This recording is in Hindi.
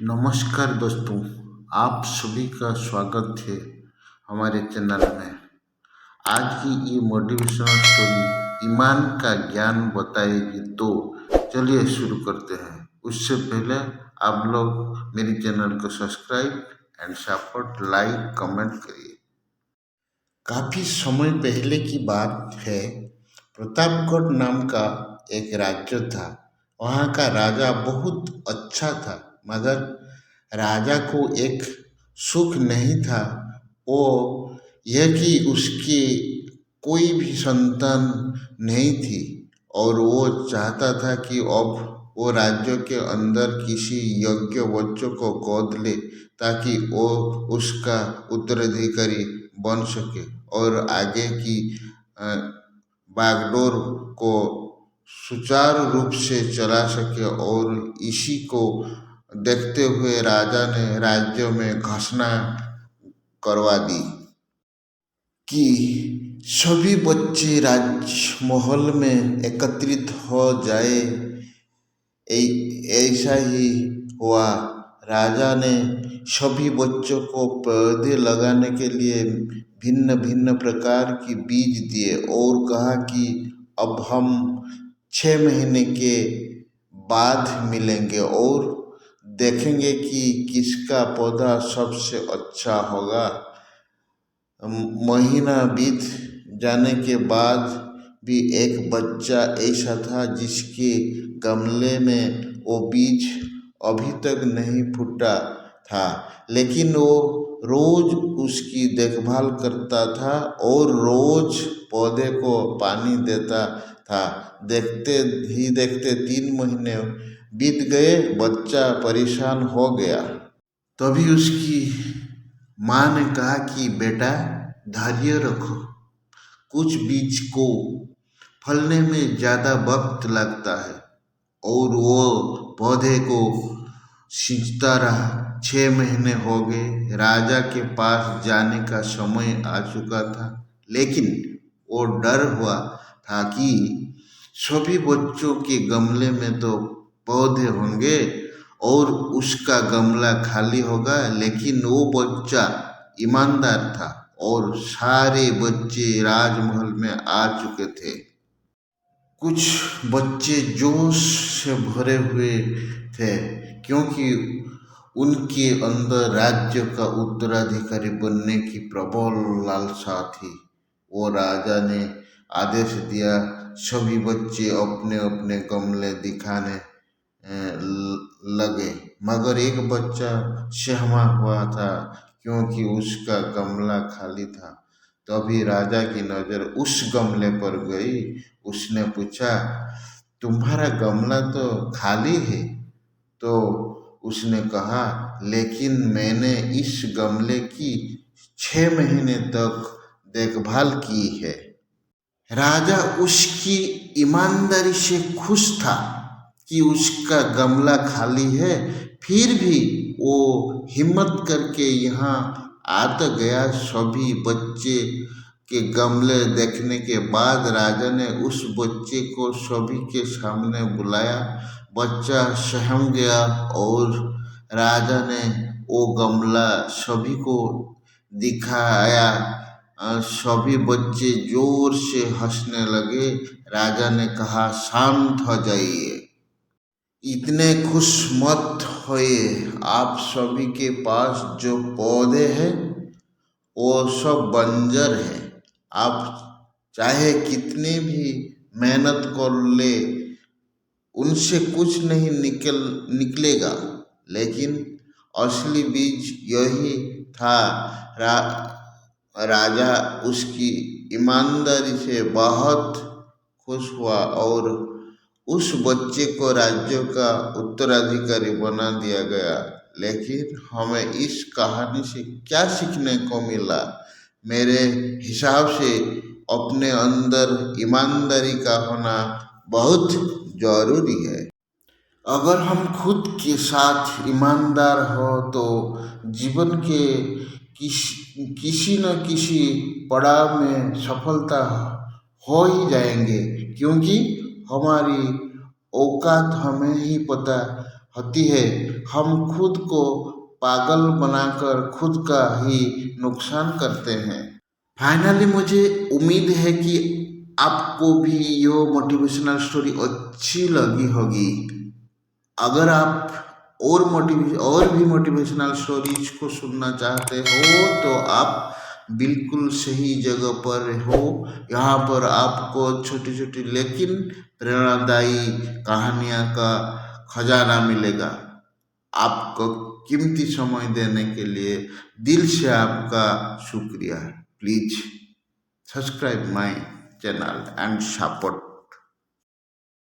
नमस्कार दोस्तों, आप सभी का स्वागत है हमारे चैनल में। आज की ये मोटिवेशनल स्टोरी ईमान का ज्ञान बताएगी। तो चलिए शुरू करते हैं। उससे पहले आप लोग मेरे चैनल को subscribe and support, like, comment करिए। काफ़ी समय पहले की बात है। प्रतापगढ़ नाम का एक राज्य था। वहाँ का राजा बहुत अच्छा था, मगर राजा को एक सुख नहीं था। वो यह कि उसकी कोई भी संतान नहीं थी और वो चाहता था कि अब वो राज्य के अंदर किसी योग्य बच्चों को गोद ले, ताकि वो उसका उत्तराधिकारी बन सके और आगे की अ, बागडोर को सुचारू रूप से चला सके। और इसी को देखते हुए राजा ने राज्य में घोषणा करवा दी कि सभी बच्चे राजमहल में एकत्रित हो जाए। ऐसा ही हुआ। राजा ने सभी बच्चों को पौधे लगाने के लिए भिन्न भिन्न प्रकार की बीज दिए और कहा कि अब हम 6 महीने के बाद मिलेंगे और देखेंगे कि किसका पौधा सबसे अच्छा होगा। महीना बीत जाने के बाद भी एक बच्चा ऐसा था जिसके गमले में वो बीज अभी तक नहीं फूटा था, लेकिन वो रोज उसकी देखभाल करता था और रोज पौधे को पानी देता था। देखते ही देखते 3 महीने बीत गए। बच्चा परेशान हो गया। तभी उसकी माँ ने कहा कि बेटा, धैर्य रखो। कुछ बीज को फलने में ज़्यादा वक्त लगता है। और वो पौधे को सींचता रहा। 6 महीने हो गए। राजा के पास जाने का समय आ चुका था, लेकिन वो डर हुआ था कि सभी बच्चों के गमले में तो पौधे होंगे और उसका गमला खाली होगा। लेकिन वो बच्चा ईमानदार था और सारे बच्चे राजमहल में आ चुके थे। कुछ बच्चे जोश से भरे हुए थे, क्योंकि उनके अंदर राज्य का उत्तराधिकारी बनने की प्रबल लालसा थी। वो राजा ने आदेश दिया, सभी बच्चे अपने अपने गमले दिखाने लगे। मगर एक बच्चा सहमा हुआ था, क्योंकि उसका गमला खाली था। तभी राजा की नज़र उस गमले पर गई। उसने पूछा, तुम्हारा गमला तो खाली है? तो उसने कहा, लेकिन मैंने इस गमले की 6 महीने तक देखभाल की है। राजा उसकी ईमानदारी से खुश था कि उसका गमला खाली है, फिर भी वो हिम्मत करके यहाँ आ तो गया। सभी बच्चे के गमले देखने के बाद राजा ने उस बच्चे को सभी के सामने बुलाया। बच्चा सहम गया और राजा ने वो गमला सभी को दिखाया। सभी बच्चे जोर से हंसने लगे। राजा ने कहा, शांत हो जाइए, इतने खुश मत होइए। आप सभी के पास जो पौधे हैं वो सब बंजर है। आप चाहे कितनी भी मेहनत कर ले, उनसे कुछ नहीं निकलेगा। लेकिन असली बीज यही था। राजा उसकी ईमानदारी से बहुत खुश हुआ और उस बच्चे को राज्य का उत्तराधिकारी बना दिया गया। लेकिन हमें इस कहानी से क्या सीखने को मिला? मेरे हिसाब से अपने अंदर ईमानदारी का होना बहुत जरूरी है। अगर हम खुद के साथ ईमानदार हो तो जीवन के किसी न किसी पड़ाव में सफलता हो ही जाएंगे, क्योंकि हमारी औकात हमें ही पता होती है, हम खुद को पागल बनाकर खुद का ही नुकसान करते हैं। फाइनली मुझे उम्मीद है कि आपको भी ये मोटिवेशनल स्टोरी अच्छी लगी होगी। अगर आप और भी मोटिवेशनल स्टोरीज को सुनना चाहते हो तो आप बिल्कुल सही जगह पर हो। यहाँ पर आपको छोटी छोटी लेकिन प्रेरणादायी कहानियाँ का खजाना मिलेगा। आपको कीमती समय देने के लिए दिल से आपका शुक्रिया। Please subscribe my channel and support